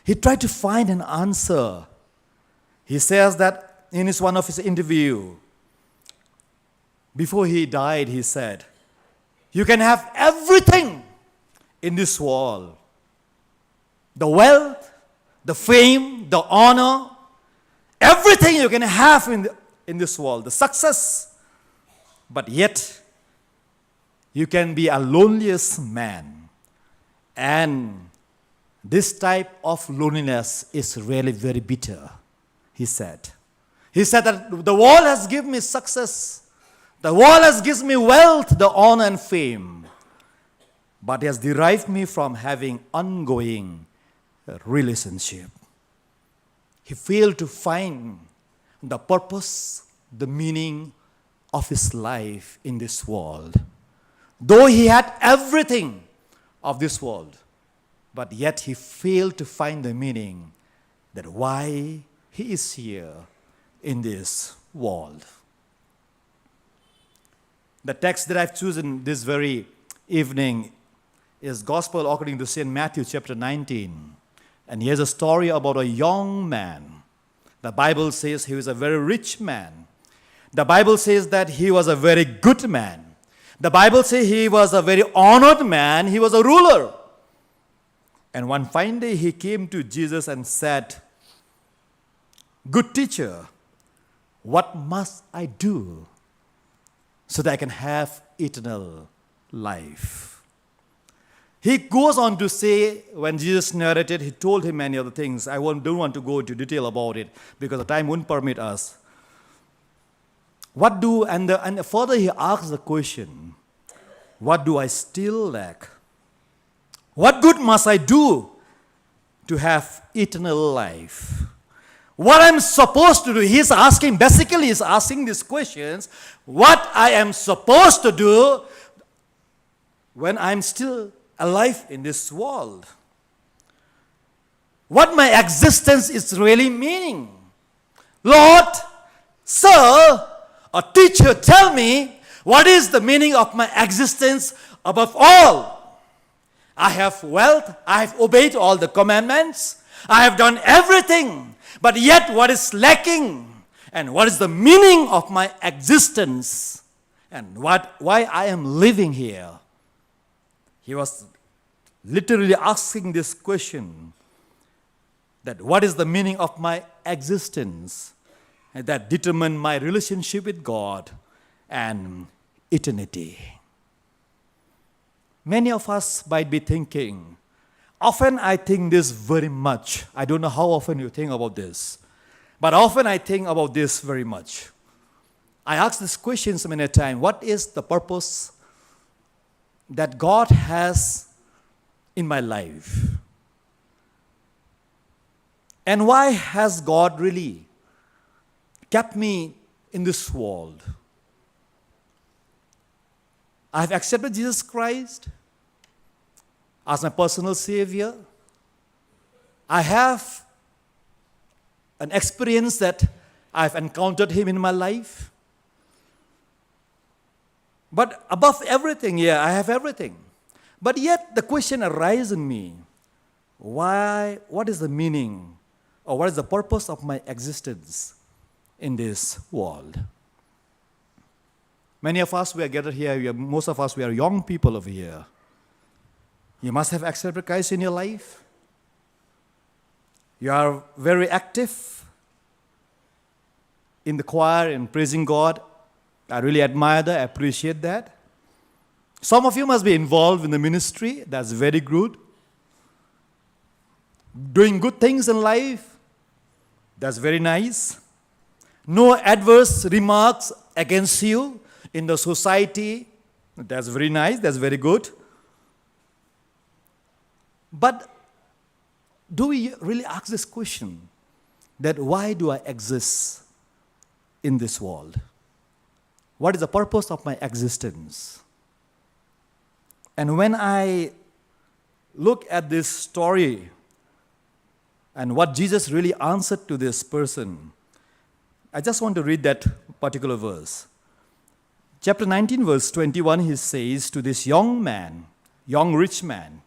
he tried to find an answer. He says that in one of his interview, before he died, he said, "You can have everything in this world. The wealth, the fame, the honor, everything you can have in this world, the success. But yet, you can be a loneliest man. And this type of loneliness is really very bitter," he said. He said that the world has given me success. The world has given me wealth, the honor and fame. But it has derived me from having ongoing relationship. He failed to find the purpose, the meaning of his life in this world. Though he had everything of this world, but yet he failed to find the meaning that why he is here in this world. The text that I've chosen this very evening is Gospel according to St. Matthew chapter 19. And here's a story about a young man. The Bible says he was a very rich man. The Bible says that he was a very good man. The Bible says he was a very honored man. He was a ruler. And one fine day he came to Jesus and said, "Good teacher, what must I do so that I can have eternal life?" He goes on to say, when Jesus narrated, he told him many other things. I don't want to go into detail about it because the time won't permit us. And further he asks the question, what do I still lack? What good must I do to have eternal life? What I'm supposed to do? He's asking these questions, what I am supposed to do when I'm still alive in this world. What my existence is really meaning. Lord, sir, a teacher, tell me what is the meaning of my existence above all. I have wealth, I have obeyed all the commandments, I have done everything, but yet what is lacking? And what is the meaning of my existence? And why I am living here? He was literally asking this question, that what is the meaning of my existence? And that determine my relationship with God and eternity. Many of us might be thinking, often I think this very much. I don't know how often you think about this, but often I think about this very much. I ask these questions many times. What is the purpose that God has in my life? And why has God really kept me in this world? I have accepted Jesus Christ as my personal Savior. I have an experience that I've encountered Him in my life. But above everything, I have everything. But yet the question arises in me, what is the meaning or what is the purpose of my existence in this world? Many of us, we are gathered here, most of us, we are young people over here. You must have accepted Christ in your life. You are very active in the choir and praising God. I really admire that, I appreciate that. Some of you must be involved in the ministry. That's very good. Doing good things in life. That's very nice. No adverse remarks against you in the society. That's very nice. That's very good. But do we really ask this question, that why do I exist in this world? What is the purpose of my existence? And when I look at this story and what Jesus really answered to this person, I just want to read that particular verse. Chapter 19, verse 21, he says to this young man, young rich man,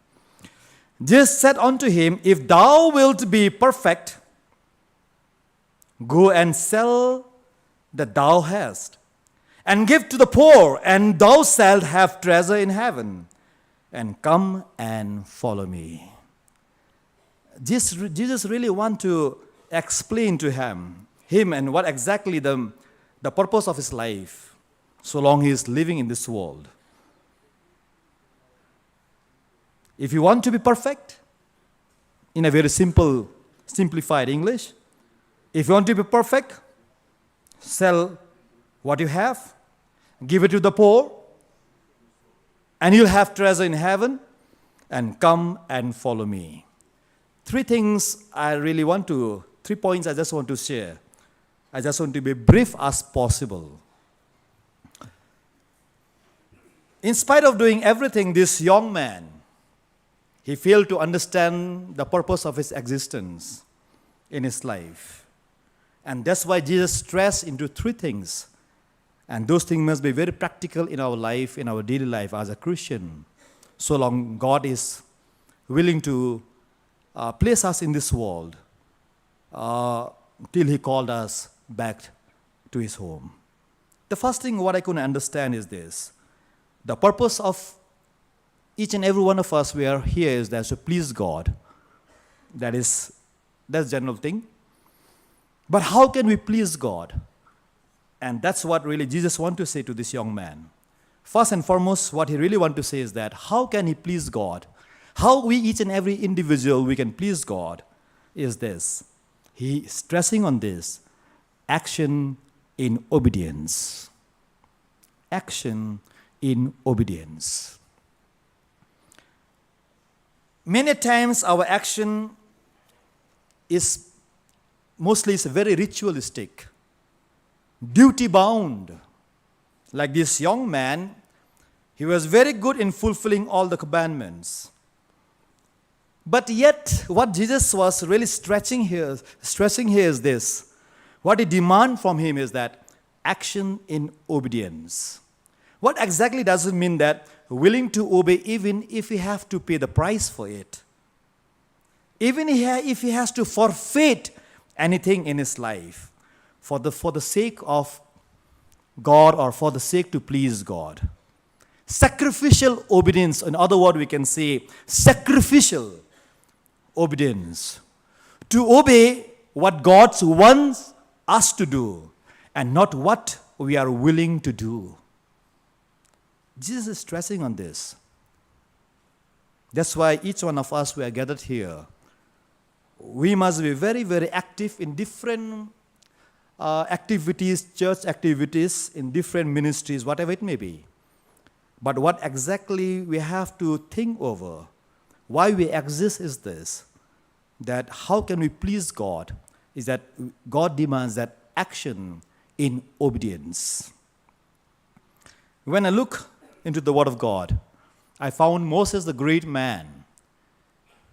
Jesus said unto him, If thou wilt be perfect, go and sell that thou hast, and give to the poor, and thou shalt have treasure in heaven, and come and follow me. Jesus really want to explain to him and what exactly the purpose of his life, so long he is living in this world. If you want to be perfect, in a very simplified English, if you want to be perfect, sell what you have, give it to the poor, and you'll have treasure in heaven, and come and follow me. Three points I just want to share. I just want to be brief as possible. In spite of doing everything, this young man, he failed to understand the purpose of his existence in his life. And that's why Jesus stressed into three things. And those things must be very practical in our life, in our daily life as a Christian. So long God is willing to place us in this world till he called us back to his home. The first thing what I couldn't understand is this. The purpose of each and every one of us, we are here is that to please God. That's general thing. But how can we please God? And that's what really Jesus wants to say to this young man. First and foremost, what he really wants to say is that how can he please God? How we, each and every individual, we can please God is this. He is stressing on this. Action in obedience. Action in obedience. Many times our action is very ritualistic, duty-bound. Like this young man, he was very good in fulfilling all the commandments. But yet, what Jesus was really stressing here is this. What he demands from him is that action in obedience. What exactly does it mean that willing to obey even if he have to pay the price for it? Even if he has to forfeit anything in his life for the sake of God or for the sake to please God. Sacrificial obedience, in other words, we can say sacrificial obedience. To obey what God wants us to do and not what we are willing to do. Jesus is stressing on this. That's why each one of us, we are gathered here. We must be very, very active in different activities, church activities, in different ministries, whatever it may be. But what exactly we have to think over, why we exist is this, that how can we please God, is that God demands that action in obedience. When I look into the Word of God, I found Moses, the great man.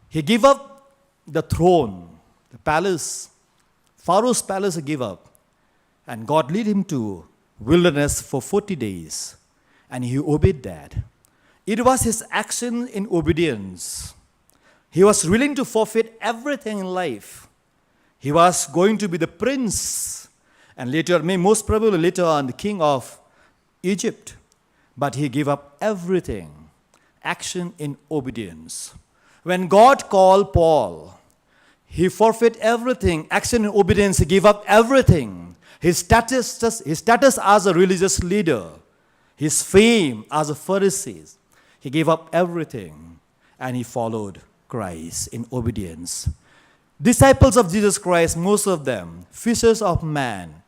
He gave up the throne, the palace, Pharaoh's palace he gave up. And God led him to wilderness for 40 days. And he obeyed that. It was his action in obedience. He was willing to forfeit everything in life. He was going to be the prince. And most probably later on, the king of Egypt. But he gave up everything. Action in obedience. When God called Paul, he forfeit everything. Action in obedience, he gave up everything. His status as a religious leader, his fame as a Pharisee, he gave up everything and he followed Christ in obedience. Disciples of Jesus Christ, most of them, fishermen,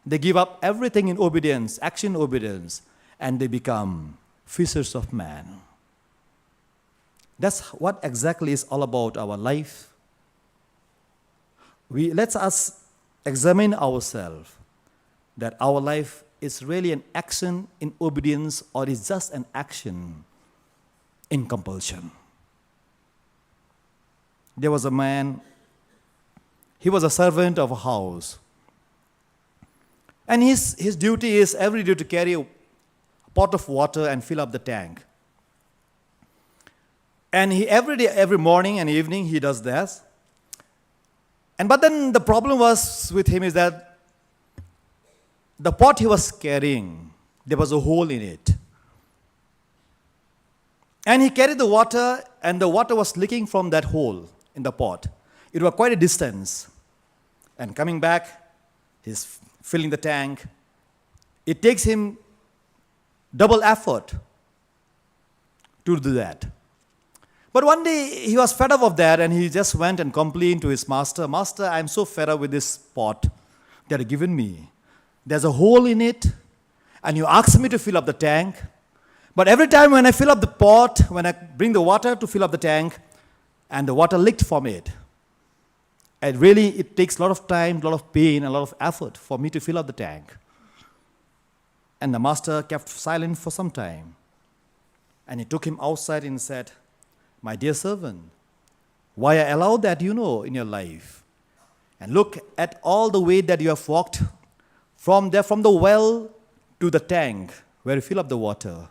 they give up everything in obedience, action in obedience, and they become fishers of men. That's what exactly is all about our life. Let us examine ourselves, that our life is really an action in obedience or is just an action in compulsion. There was a man, he was a servant of a house. And his duty is every day to carry a pot of water and fill up the tank. And he every day, every morning and evening, he does this. But then the problem was with him is that the pot he was carrying, there was a hole in it. And he carried the water, and the water was leaking from that hole in the pot. It was quite a distance. And coming back, he's filling the tank. It takes him double effort to do that. But one day he was fed up of that, and he just went and complained to his master, "Master, I'm so fed up with this pot that you've given me. There's a hole in it, and you asked me to fill up the tank. But every time when I fill up the pot, when I bring the water to fill up the tank, and the water leaked from it. And really, it takes a lot of time, a lot of pain, a lot of effort for me to fill up the tank." And the master kept silent for some time. And he took him outside and said, "My dear servant, why I allow that in your life? And look at all the way that you have walked from the well to the tank where you fill up the water.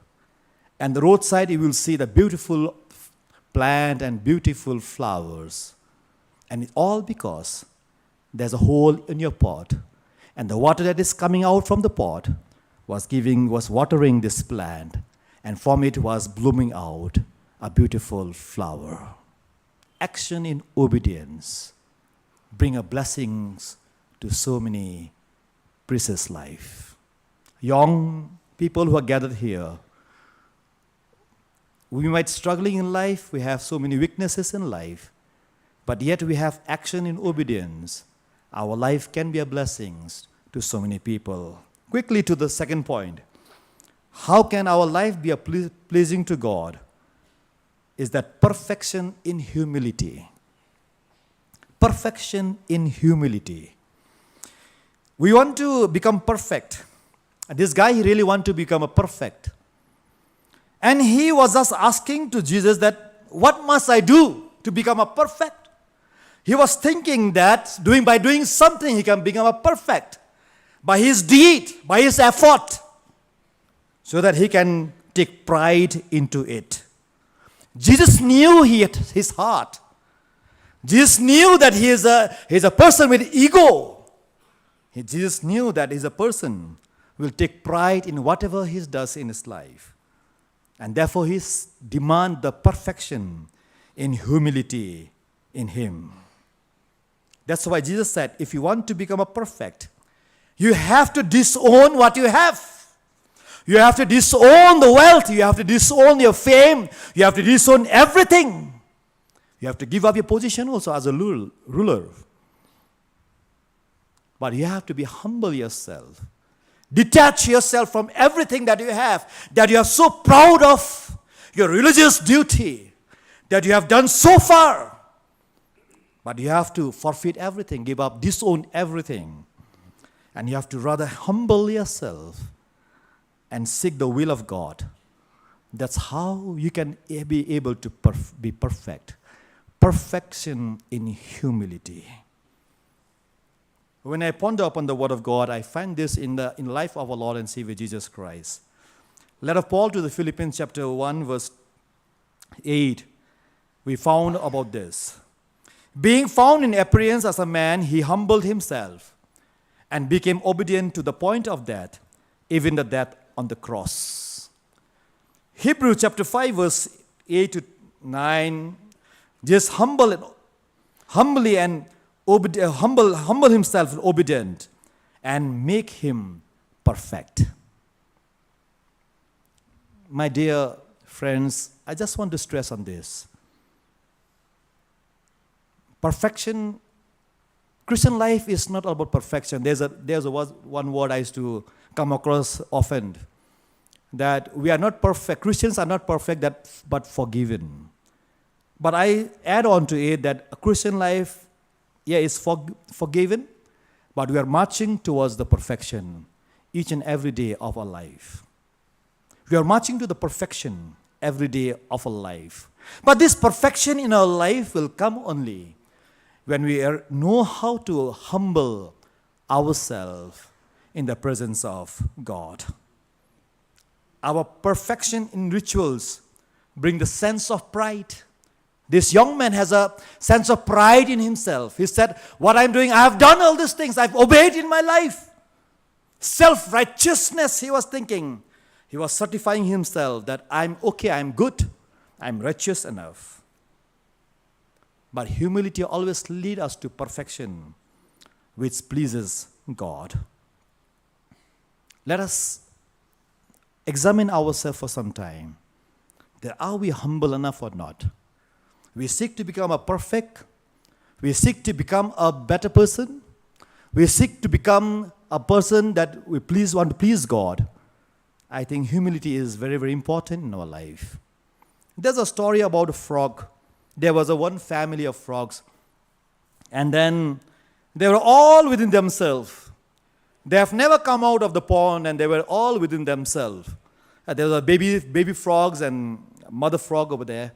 And the roadside you will see the beautiful plant and beautiful flowers. And it's all because there's a hole in your pot. And the water that is coming out from the pot was watering this plant. And from it was blooming out a beautiful flower." Action in obedience bring a blessings to so many precious life. Young people who are gathered here, we might be struggling in life, we have so many weaknesses in life, but yet we have action in obedience. Our life can be a blessing to so many people. Quickly to the second point. How can our life be pleasing to God? Is that perfection in humility. Perfection in humility. We want to become perfect. This guy, he really want to become a perfect. And he was just asking to Jesus that, "What must I do to become a perfect?" He was thinking that by doing something, he can become a perfect. By his deed, by his effort, so that he can take pride into it. Jesus knew his heart. Jesus knew that he is a person with ego. Jesus knew that he's a person who will take pride in whatever he does in his life. And therefore he demands the perfection in humility in him. That's why Jesus said, if you want to become a perfect, you have to disown what you have. You have to disown the wealth. You have to disown your fame. You have to disown everything. You have to give up your position also as a ruler. But you have to be humble yourself. Detach yourself from everything that you have, that you are so proud of, your religious duty, that you have done so far. But you have to forfeit everything, give up, disown everything. And you have to rather humble yourself and seek the will of God. That's how you can be able to be perfect. Perfection in humility. When I ponder upon the Word of God, I find this in the life of our Lord and Savior Jesus Christ. Letter of Paul to the Philippians chapter 1 verse 8, we found about this. Being found in appearance as a man, he humbled himself and became obedient to the point of death, even the death on the cross. Hebrews chapter 5 verse 8 to 9, just humble himself and obedient and make him perfect. My dear friends, I just want to stress on this. Perfection, Christian life is not about perfection. There's one word I used to come across often, that we are not perfect. Christians are not perfect, but forgiven. But I add on to it that a Christian life, is forgiven, but we are marching towards the perfection each and every day of our life. We are marching to the perfection every day of our life. But this perfection in our life will come only when we know how to humble ourselves in the presence of God. Our perfection in rituals bring the sense of pride. This young man has a sense of pride in himself. He said, what I'm doing, I have done all these things. I've obeyed in my life. Self-righteousness, he was thinking. He was certifying himself that I'm okay, I'm good, I'm righteous enough. But humility always leads us to perfection, which pleases God. Let us examine ourselves for some time. That are we humble enough or not? We seek to become a perfect. We seek to become a better person. We seek to become a person that we want to please God. I think humility is very, very important in our life. There's a story about a frog. There was one family of frogs. And then they were all within themselves. They have never come out of the pond, and they were all within themselves. There was a baby frogs and mother frog over there.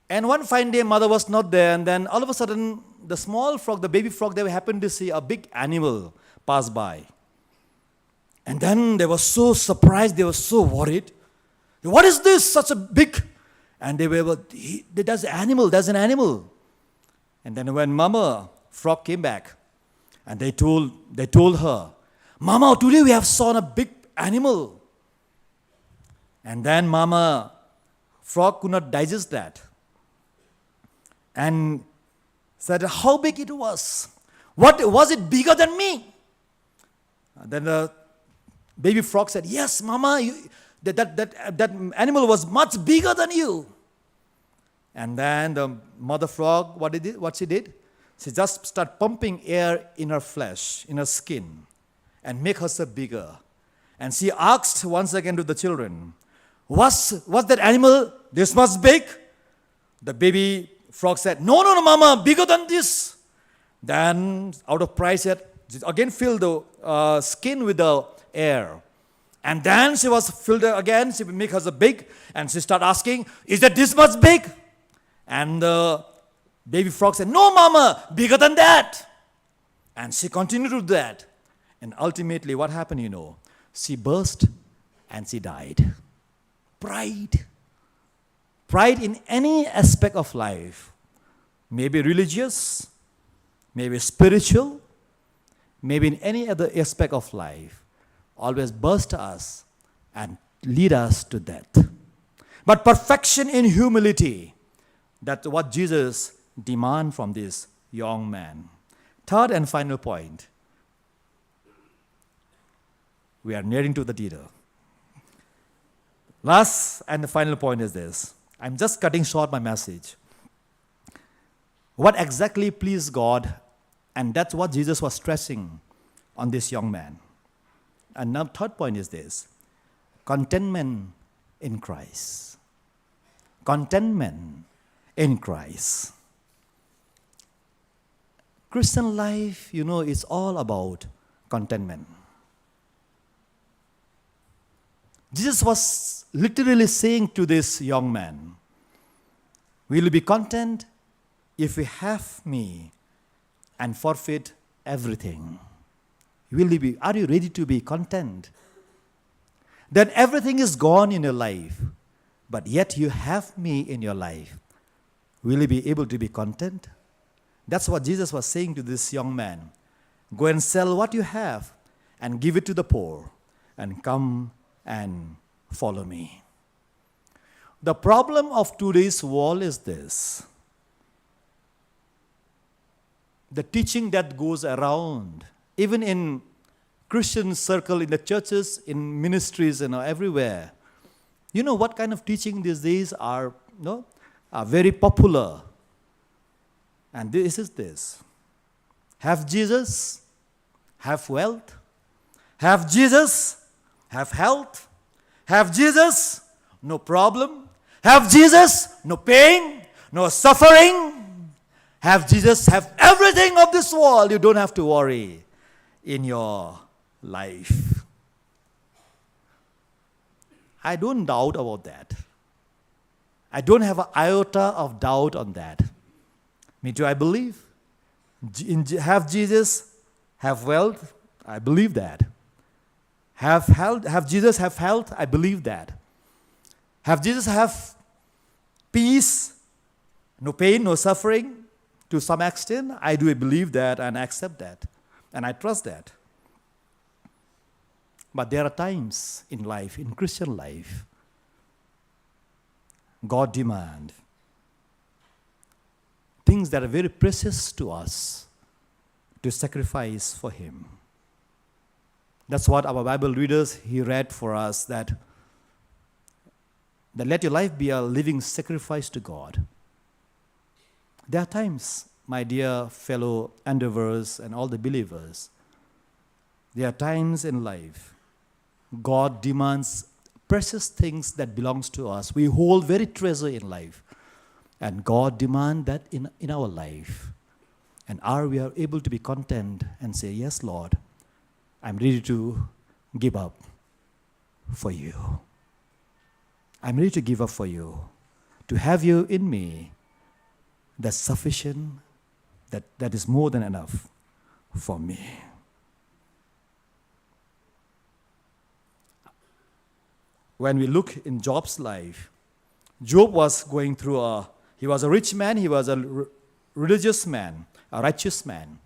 And one fine day, mother was not there, and then all of a sudden, the small frog, the baby frog, they happened to see a big animal pass by. And then they were so surprised, they were so worried. What is this, such a big? And they were, there's an animal. And then when Mama frog came back, and they told her, Mama, today we have saw a big animal. And then Mama frog could not digest that. And said how big it was. What was it bigger than me? And then the baby frog said, yes, Mama, that animal was much bigger than you. And then the mother frog, what she did? She just started pumping air in her flesh, in her skin, and make herself bigger. And she asked once again to the children, was that animal this much big? The baby frog said, no, Mama, bigger than this. Then, out of pride, she again filled the skin with the air. And then she was filled again, she would make herself big, and she started asking, is that this much big? And the baby frog said, no, Mama, bigger than that. And she continued to do that. And ultimately, what happened, She burst and she died. Pride. Pride in any aspect of life, maybe religious, maybe spiritual, maybe in any other aspect of life, always burst us and lead us to death. But perfection in humility, that's what Jesus demands from this young man. Third and final point. We are nearing to the detail. Last and the final point is this. I'm just cutting short my message. What exactly pleased God? And that's what Jesus was stressing on this young man. And now third point is this. Contentment in Christ. Contentment in Christ. Christian life, is all about contentment. Jesus was literally saying to this young man, will you be content if you have me and forfeit everything? Are you ready to be content? Then everything is gone in your life, but yet you have me in your life. Will you be able to be content? That's what Jesus was saying to this young man. Go and sell what you have and give it to the poor and come and follow me. The problem of today's world is this. The teaching that goes around, even in Christian circle, in the churches, in ministries, everywhere. You know what kind of teaching these days are very popular. And this is this. Have Jesus, have wealth. Have Jesus, have health. Have Jesus, no problem. Have Jesus, no pain, no suffering. Have Jesus, have everything of this world. You don't have to worry in your life. I don't doubt about that. I don't have an iota of doubt on that. Me too, I believe. Have Jesus, have wealth. I believe that. Have health, have Jesus have health, I believe that. Have Jesus have peace, No pain, no suffering. To some extent, I do believe that and accept that. And I trust that. But there are times in life, in Christian life, God demands things that are very precious to us to sacrifice for Him. That's what our Bible readers, he read for us, that let your life be a living sacrifice to God. There are times, my dear fellow endeavors and all the believers, there are times in life God demands precious things that belongs to us. We hold very treasure in life. And God demands that in our life. And are we able to be content and say, yes, Lord, I'm ready to give up for you. I'm ready to give up for you. To have you in me, that's sufficient, that is more than enough for me. When we look in Job's life, Job was going through he was a rich man, he was a religious man, a righteous man.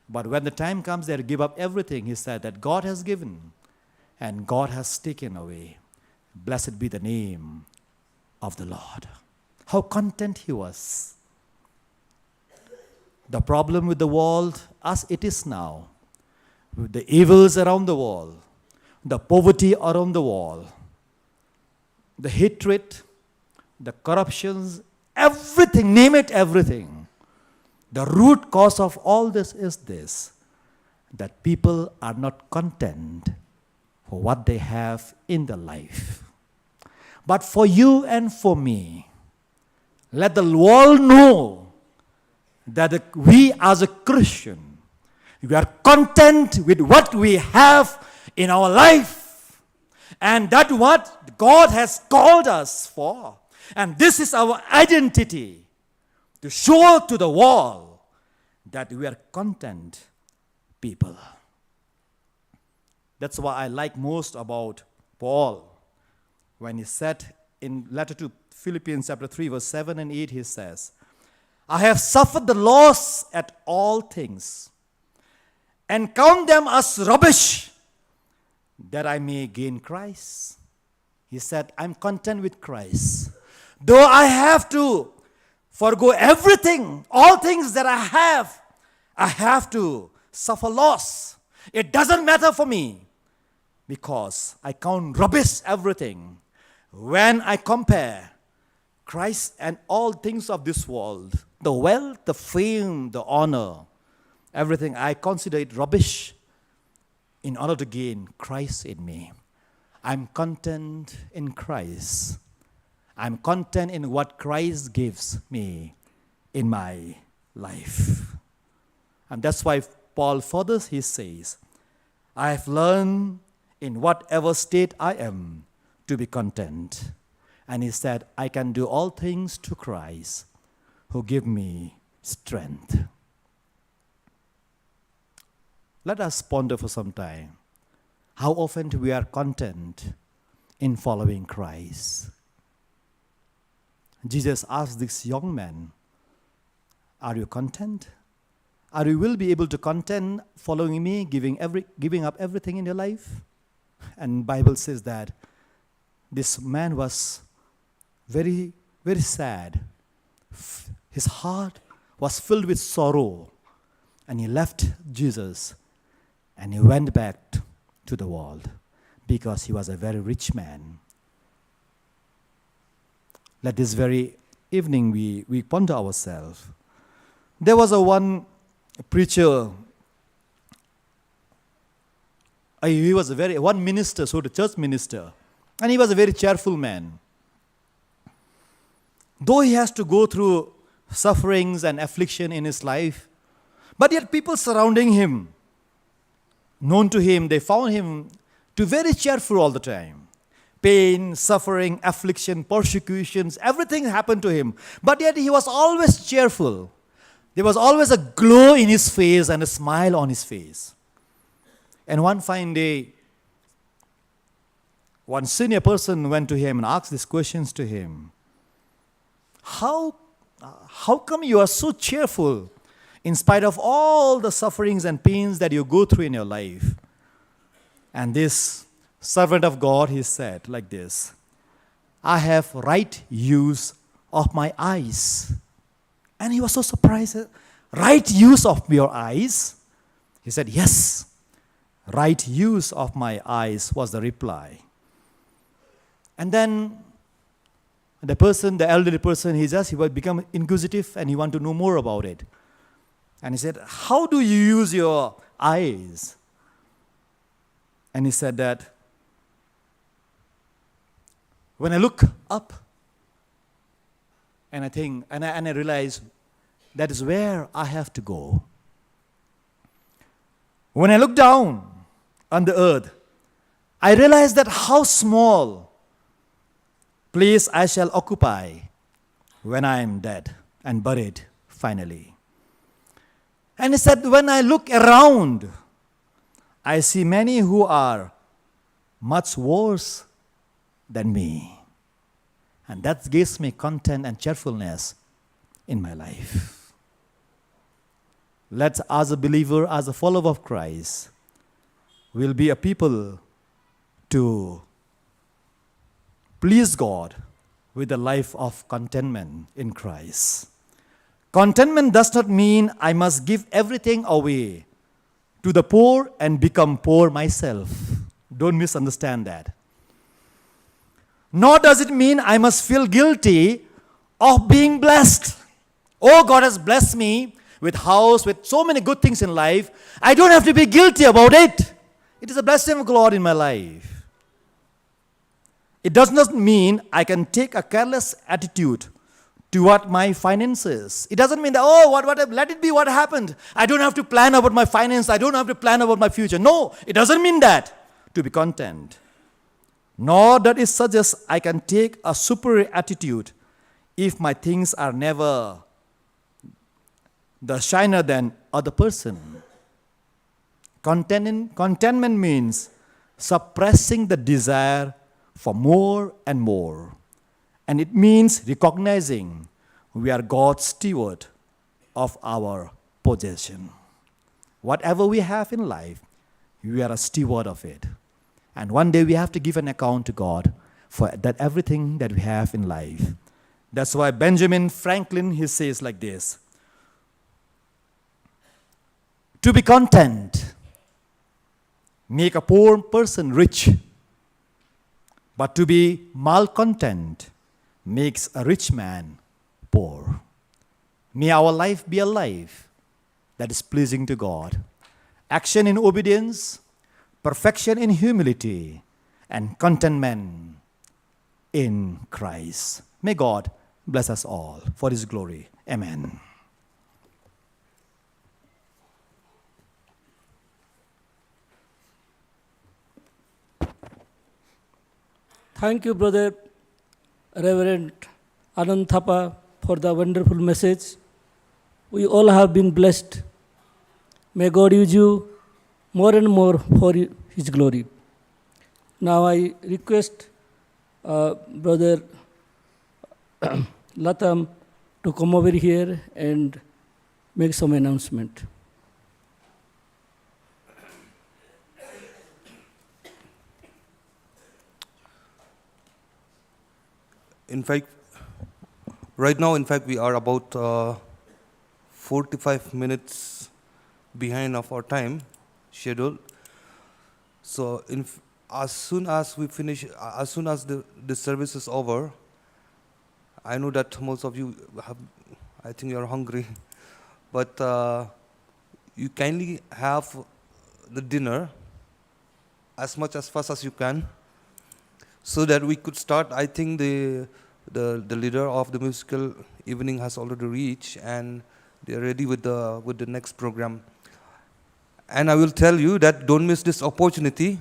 But when the time comes there to give up everything, he said that God has given and God has taken away. Blessed be the name of the Lord. How content he was. The problem with the world, as it is now, with the evils around the world, the poverty around the world, the hatred, the corruptions, everything, name it, everything. The root cause of all this is this, that people are not content for what they have in their life. But for you and for me, let the world know that we as a Christian, we are content with what we have in our life. And that's what God has called us for. And this is our identity, to show to the world that we are content people. That's what I like most about Paul. When he said in letter to Philippians chapter 3 verse 7 and 8, he says, I have suffered the loss at all things and count them as rubbish that I may gain Christ. He said, I'm content with Christ. Though I have to forgo everything, all things that I have to suffer loss. It doesn't matter for me because I count rubbish everything when I compare Christ and all things of this world, the wealth, the fame, the honor, everything, I consider it rubbish in order to gain Christ in me. I'm content in Christ. I'm content in what Christ gives me in my life. And that's why Paul further, he says, I have learned in whatever state I am to be content. And he said, I can do all things to Christ who give me strength. Let us ponder for some time how often we are content in following Christ. Jesus asked this young man, are you content? Are you will be able to content following me, giving up everything in your life? And Bible says that this man was very, very sad. His heart was filled with sorrow. And he left Jesus and he went back to the world because he was a very rich man. Let this very evening we ponder ourselves. There was one preacher, he was one minister, so the church minister, and he was a very cheerful man. Though he has to go through sufferings and affliction in his life, but yet people surrounding him, known to him, they found him to very cheerful all the time. Pain, suffering, affliction, persecutions, everything happened to him. But yet he was always cheerful. There was always a glow in his face and a smile on his face. And one fine day, one senior person went to him and asked these questions to him. how, how come you are so cheerful in spite of all the sufferings and pains that you go through in your life? And this servant of God, he said like this, I have right use of my eyes. And he was so surprised. Right use of your eyes? He said, yes, right use of my eyes was the reply. And then the elderly person, he would become inquisitive and he wanted to know more about it. And he said, how do you use your eyes? And he said that, when I look up, and I realize that is where I have to go. When I look down on the earth, I realize that how small place I shall occupy when I am dead and buried finally. And he said, when I look around, I see many who are much worse than me. And that gives me content and cheerfulness in my life. Let's, as a believer, as a follower of Christ, we'll be a people to please God with a life of contentment in Christ. Contentment does not mean I must give everything away to the poor and become poor myself. Don't misunderstand that. Nor does it mean I must feel guilty of being blessed. Oh, God has blessed me with house, with so many good things in life. I don't have to be guilty about it. It is a blessing of God in my life. It does not mean I can take a careless attitude toward my finances. It doesn't mean that, let it be what happened. I don't have to plan about my finance. I don't have to plan about my future. No, it doesn't mean that, to be content. Nor does it suggest I can take a superior attitude if my things are never the shiner than other person. Contentment means suppressing the desire for more and more. And it means recognizing we are God's steward of our possession. Whatever we have in life, we are a steward of it. And one day we have to give an account to God for that everything that we have in life. That's why Benjamin Franklin, he says like this, to be content, make a poor person rich, but to be malcontent makes a rich man poor. May our life be a life that is pleasing to God. Action in obedience, perfection in humility, and contentment in Christ. May God bless us all for His glory. Amen. Thank you, Brother Reverend Anand Thapa, for the wonderful message. We all have been blessed. May God use you more and more for His glory. Now I request Brother Latam to come over here and make some announcement. In fact, right now, we are about 45 minutes behind of our time schedule. So, as soon as we finish, as soon as the service is over, I know that most of you I think you are hungry, but you kindly have the dinner as much as fast as you can, so that we could start. I think the leader of the musical evening has already reached, and they are ready with the next program. And I will tell you that don't miss this opportunity.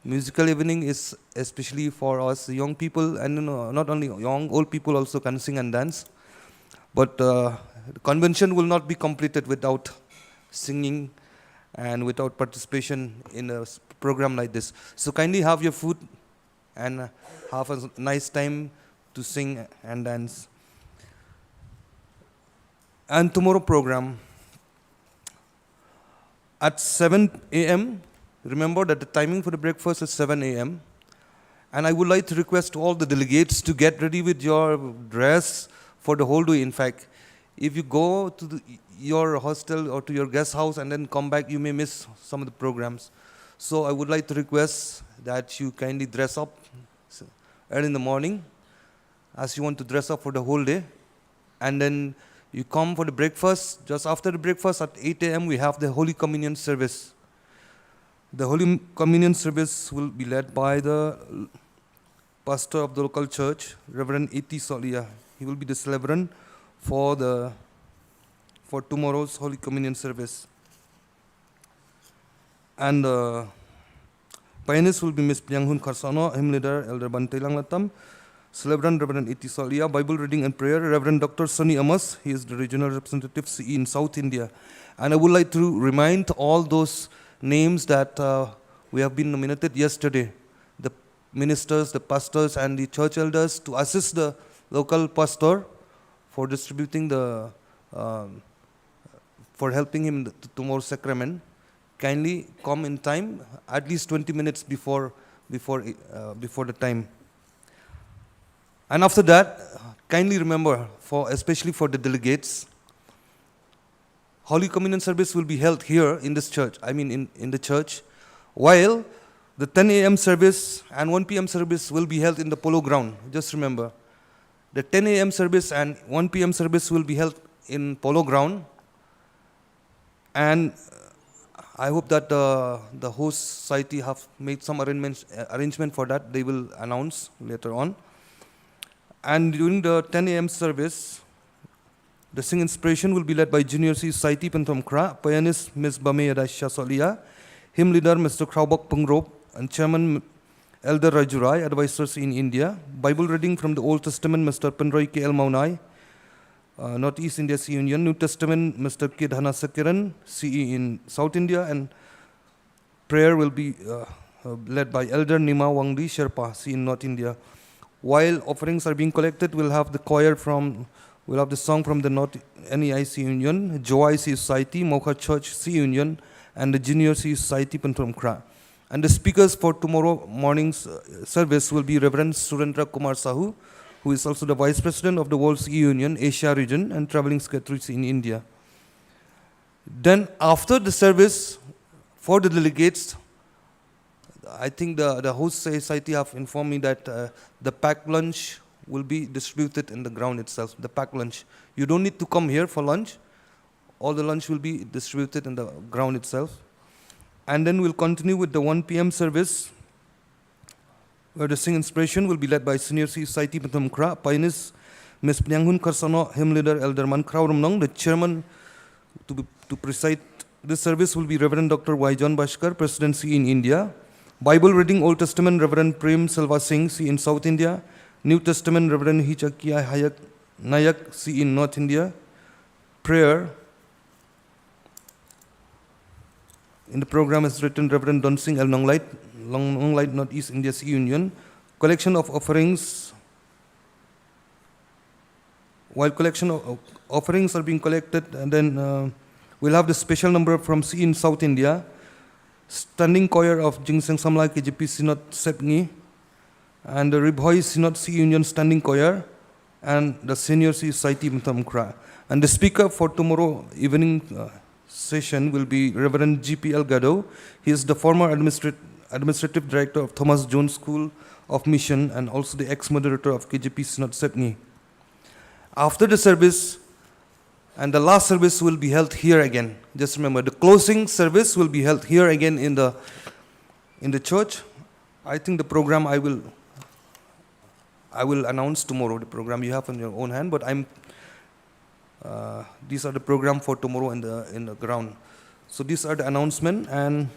Musical evening is especially for us young people, and not only young, old people also can sing and dance. But the convention will not be completed without singing and without participation in a program like this. So kindly have your food and have a nice time to sing and dance. And tomorrow program at 7 a.m. Remember that the timing for the breakfast is 7 a.m. And I would like to request all the delegates to get ready with your dress for the whole day. In fact, if you go to your hostel or to your guest house and then come back, you may miss some of the programs. So I would like to request that you kindly dress up early in the morning as you want to dress up for the whole day. And then you come for the breakfast. Just after the breakfast at 8 a.m. we have the Holy Communion service. The Holy Communion service will be led by the pastor of the local church, Reverend A.T. Solia. He will be the celebrant for tomorrow's Holy Communion service. And the pianist will be Miss PYNTHORUMKHRAH, hymn leader Elder Bantailang Latam, celebrant Reverend A.T. Solia, Bible reading and prayer Reverend Dr. Sunny Amos. He is the regional representative CE in South India. And I would like to remind all those names that we have been nominated yesterday, the ministers, the pastors and the church elders, to assist the local pastor for distributing for helping him in tomorrow's sacrament. Kindly come in time, at least 20 minutes before the time. And after that, kindly remember, especially for the delegates, Holy Communion service will be held here in this church, in the church, while the 10 a.m. service and 1 p.m. service will be held in the polo ground. Just remember, the 10 a.m. service and 1 p.m. service will be held in polo ground. And I hope that the host society have made some arrangement for that. They will announce later on. And during the 10 a.m. service, the sing inspiration will be led by Junior C Society PYNTHORUMKHRAH, pianist Ms. Bame Yadasha Solia, hymn leader Mr. Kraubak Pungrop, and chairman Elder Rajurai, advisors in India. Bible reading from the Old Testament, Mr. Penroy K. L. Maunai, Northeast India CE Union. New Testament, Mr. K. Dhana Sakiran, CE in South India. And prayer will be led by Elder Nima Wangdi Sherpa, CE in North India. While offerings are being collected, we'll have the song from the North NEIC Union, Joai C Society, Mokha Church C Union, and the Junior C Society PYNTHORUMKHRAH. And the speakers for tomorrow morning's service will be Reverend Surendra Kumar Sahu, who is also the Vice President of the World C Union, Asia region, and Traveling Secretary in India. Then after the service, for the delegates, I think the host society have informed me that the packed lunch will be distributed in the ground itself, the packed lunch. You don't need to come here for lunch. All the lunch will be distributed in the ground itself. And then we'll continue with the 1 p.m. service, where the sing inspiration will be led by Senior C Society PYNTHORUMKHRAH, pianist Ms. PYNTHORUMKHRAH, hymn leader Elder Mankrauramnong. The chairman to preside this service will be Reverend Dr. Y. John Bashkar, Presidency in India. Bible reading Old Testament, Reverend Prem Selva Singh, C in South India. New Testament, Reverend Hichakia Hayak Nayak, C in North India. Prayer. In the program is written Reverend Don Singh L. Nonglight, Northeast India C Union. Collection of offerings. While collection of offerings are being collected, and then we'll have the special number from C in South India. Standing choir of Jingseng Samlai KJP Synod Sepngi, and the Ribhoi Synod C Union Standing Choir, and the Senior C Society PYNTHORUMKHRAH. And the speaker for tomorrow evening session will be Reverend G.P.L. Gado. He is the former administrative director of Thomas Jones School of Mission and also the ex-moderator of KJP Synod Sepngi. After the service, and the last service will be held here again. Just remember, the closing service will be held here again in the church. I think the program I will announce tomorrow. The program you have on your own hand, but these are the program for tomorrow in the ground. So these are the announcement, and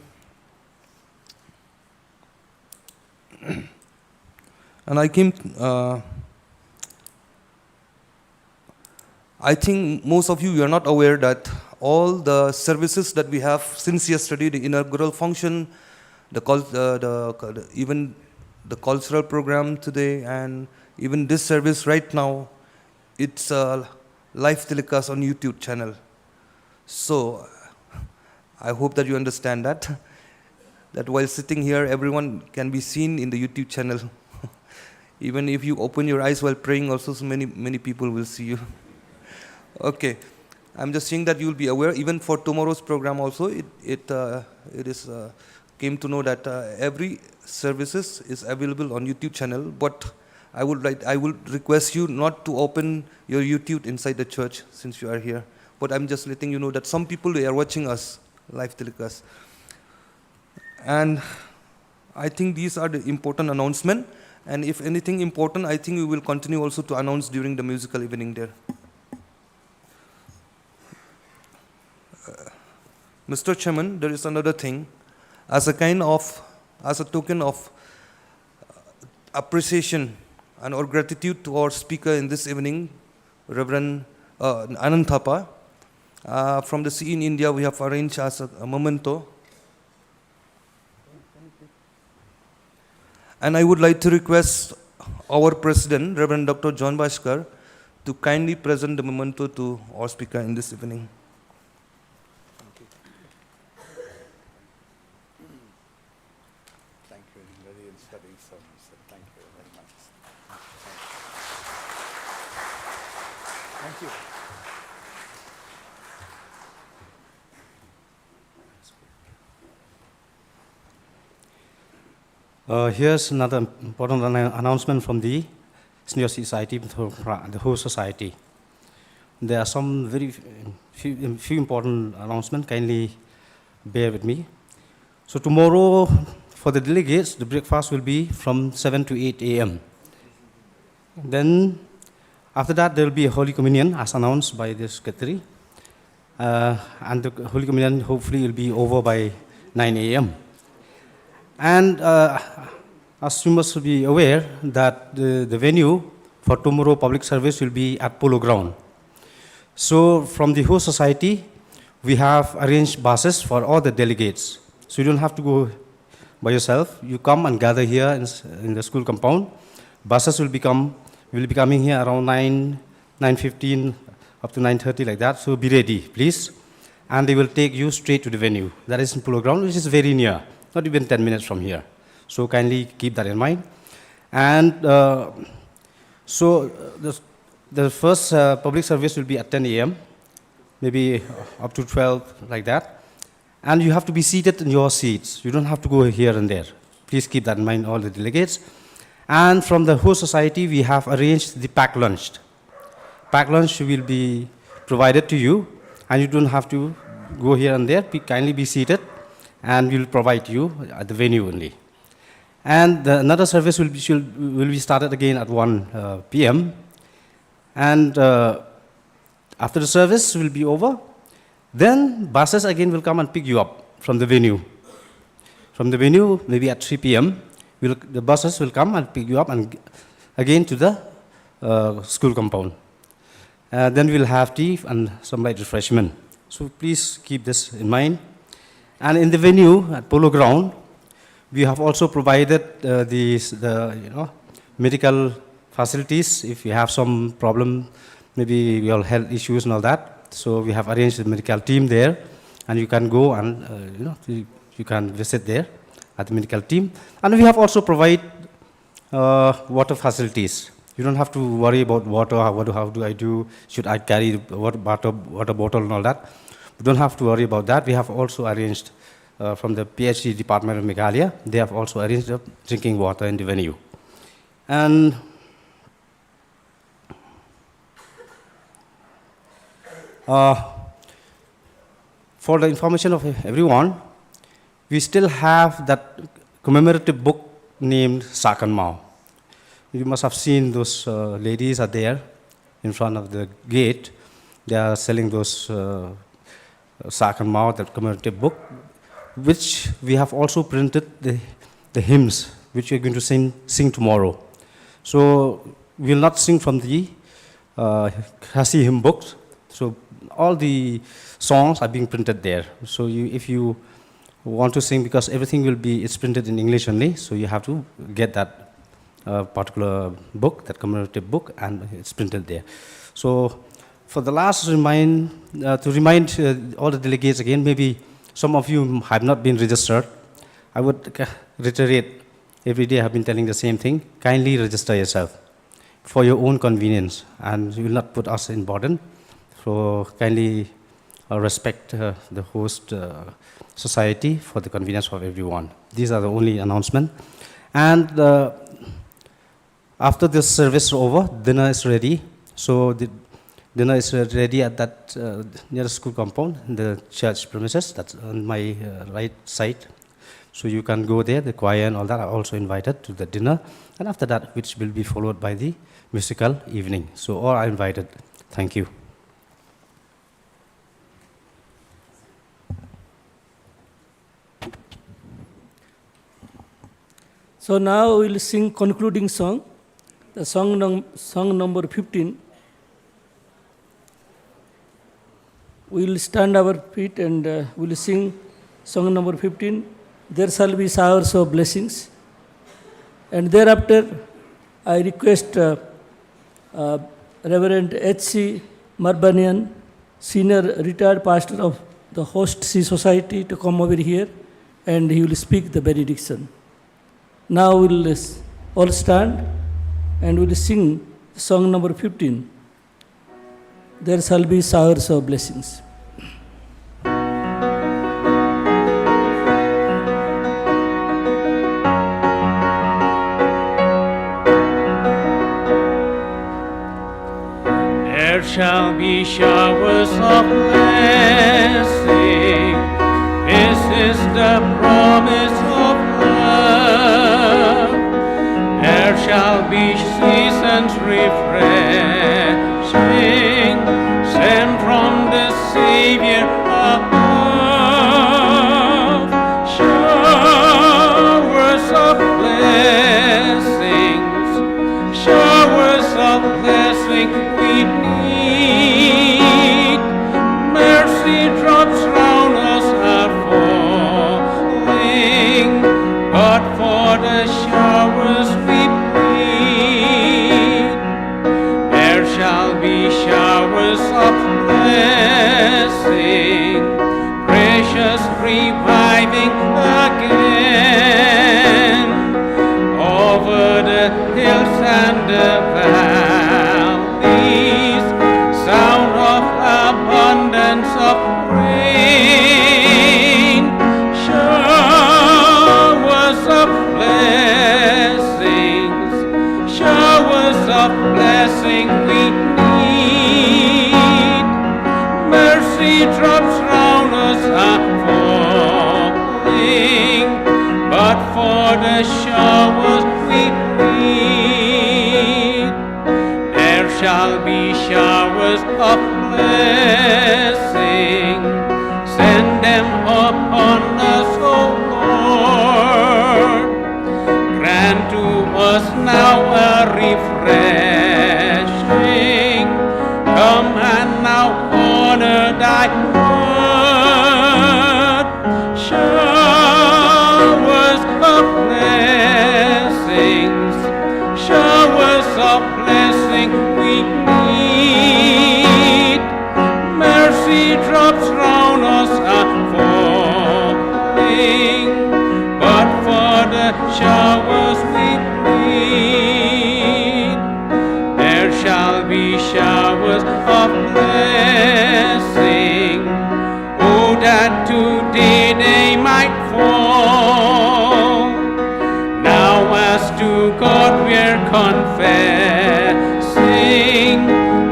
I came. I think most of you are not aware that all the services that we have since yesterday, the inaugural function, even the cultural program today, and even this service right now, it's live telecast on YouTube channel. So I hope that you understand that while sitting here, everyone can be seen in the YouTube channel. Even if you open your eyes while praying, also so many people will see you. Okay, I'm just saying that you will be aware. Even for tomorrow's program, also it is came to know that every services is available on YouTube channel. But I would request you not to open your YouTube inside the church since you are here. But I'm just letting you know that some people, they are watching us live telecast. And I think these are the important announcements. And if anything important, I think we will continue also to announce during the musical evening there. Mr. Chairman, there is another thing. As a token of appreciation and or gratitude to our speaker in this evening, Reverend Anand Thapa, from the CE in India, we have arranged as a memento. And I would like to request our President, Reverend Dr. John Bhaskar, to kindly present the memento to our speaker in this evening. Thank you. Very inspiring sermon, sir. Thank you very much. Thank you. Here's another important announcement from the Senior Society, the whole society. There are some very few important announcements. Kindly bear with me. So tomorrow, for the delegates, the breakfast will be from 7 to 8 a.m. Then, after that, there will be a Holy Communion, as announced by the Secretary. And the Holy Communion hopefully will be over by 9 a.m. And as you must be aware that the venue for tomorrow public service will be at Polo Ground. So from the host society, we have arranged buses for all the delegates. So you don't have to go by yourself. You come and gather here in the school compound. Buses will be coming here around 9:15 up to 9:30 like that. So be ready, please. And they will take you straight to the venue. That is in Polo Ground, which is very near. Not even 10 minutes from here. So kindly keep that in mind. And so the first public service will be at 10 a.m., maybe up to 12, like that. And you have to be seated in your seats. You don't have to go here and there. Please keep that in mind, all the delegates. And from the host society, we have arranged the packed lunch. Packed lunch will be provided to you, and you don't have to go here and there. Kindly be seated, and we'll provide you at the venue only. And another service will be started again at 1 p.m. And after the service will be over, then buses again will come and pick you up from the venue. From the venue, maybe at 3 p.m., the buses will come and pick you up and again to the school compound. Then we'll have tea and some light refreshment. So please keep this in mind. And in the venue at Polo Ground, we have also provided the medical facilities. If you have some problem, maybe your health issues and all that, so we have arranged a medical team there, and you can go and you can visit there at the medical team. And we have also provided water facilities. You don't have to worry about water. How do I do? Should I carry the water bottle and all that? You don't have to worry about that. We have also arranged from the PhD department of Meghalaya. They have also arranged drinking water in the venue. And for the information of everyone, we still have that commemorative book named Sakan Mao. You must have seen those ladies are there in front of the gate. They are selling those Sakan Mao, that commemorative book, which we have also printed the hymns, which we are going to sing tomorrow. So we will not sing from the Khasi hymn books. So all the songs are being printed there. So if you want to sing, because everything it's printed in English only, so you have to get that particular book, that commemorative book, and it's printed there. So For the last to remind all the delegates again, maybe some of you have not been registered. I would reiterate, every day I have been telling the same thing. Kindly register yourself for your own convenience, and you will not put us in burden. So kindly respect the host society for the convenience of everyone. These are the only announcements. And after this service is over, dinner is ready. So the dinner is ready at that near the school compound, the church premises. That's on my right side. So you can go there. The choir and all that are also invited to the dinner. And after that, which will be followed by the musical evening. So all are invited. Thank you. So now we will sing concluding song, the song number 15. We will stand our feet and we will sing song number 15. There shall be showers of blessings. And thereafter, I request Reverend H.C. Marbanian, senior retired pastor of the Host C Society, to come over here and he will speak the benediction. Now we will all stand and we will sing song number 15. There shall be showers of blessings. There shall be showers of blessing. This is the promise of love. There shall be seasons refreshing, sent from the Savior above. Showers of blessings, showers of blessing we need. Mercy drops round us are falling, but for the showers we plead. There shall be showers of blessing, precious reviving again, over the hills and the valleys, sound of abundance of rain. Showers of blessings, showers of blessing we need. Mercy drops round us are falling, but for the showers we need. There shall be showers of blessing. Send them upon us, O Lord. Grant to us now a refreshing. Come and now honor thy word. Showers of blessings, showers of blessing we need. Mercy drops round us are falling, but for the showers we need. There shall be showers of blessing. Oh, that today they might fall. Now as to God we're confessing,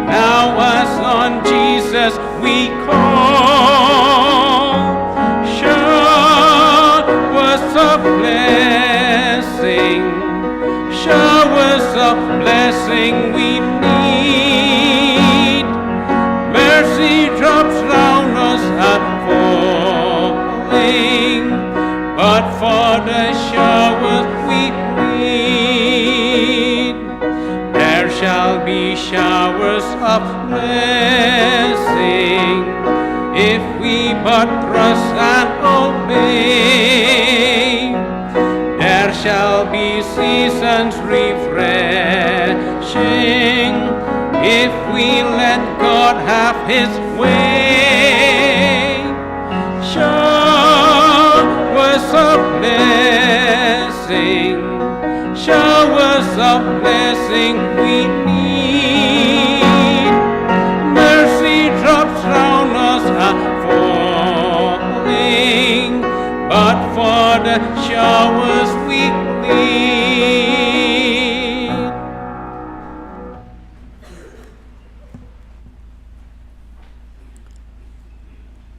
now as on Jesus we call. Showers of blessing, showers of blessing we need. Mercy drops round us are falling, but for the showers we need. There shall be showers of blessing, if we but trust and obey. There shall be seasons refreshing, if we let go God have his way. Showers of blessing, showers of blessing we need. Mercy drops round us are falling, but for the showers we plead.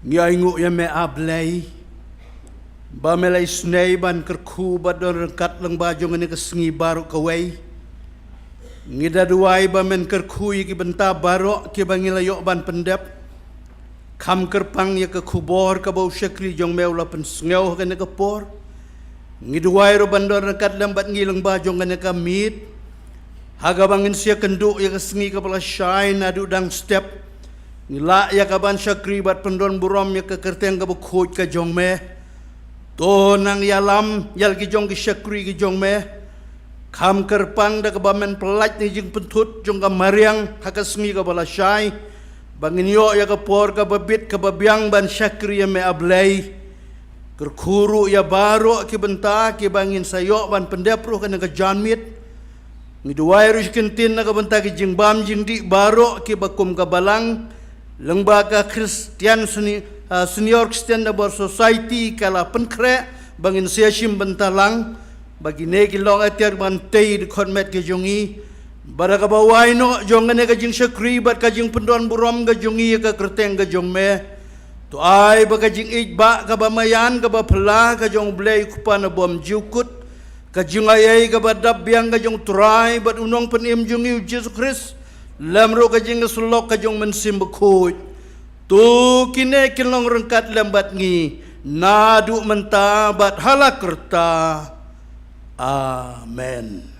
Ngai ngu ya me ablay ba melay snay ban kerku ba don kat lang ba jong ni kesengi baru kawai ngida duai ba men kerku ki benta baru ki bangilayok ban pendep kam kerpang ya ke kubor ka bau syakri jong meula pen sngau ka ne kapor ngiduai ro ban don kat lambat ngilang ba jong ne ka mit haga bangin sia kenduk ya kesengi ka pala shine adu dang step ngila ya kaban syakri bat pendon burom ya ke kerteng ka bukhoj ka jong me to nang yalam yal ki jong ki syakri ki jong me kham kerpang da ka bamen pelaj ni jing pentut jong ka mariang hakasmi ka bala syai bangin yo ya ka por ka babit ka babyang ban syakri ya me ablay kerkuru ya baro ki benta ki bangin sayo ban pendepruh ka ka janmit ngiduai ru kentin na ka benta ki jing bam jing di baro ki bakum ka balang lembaga Kristian senior Kristian Labor Society kala PYNTHORUMKHRAH bangin siasim bentalang bagi negi long atiar bantai di konmet ke jongi baraka bawai no jongane ka jing syakri bat ka jing pendon burom ka jongi ka kerteng ka jong me to ai ba ka jing ijba ka bamayan ka ba pela ka jong blay kupana bom jukut ka jing ayai ka ba dabyang ka jong turai bat unong penim jongi Jesus Christ lamro ka jing sulok ka jong mensim bekut tu kine kilong rengkat lambat ngi nadu mentabat halakerta amen.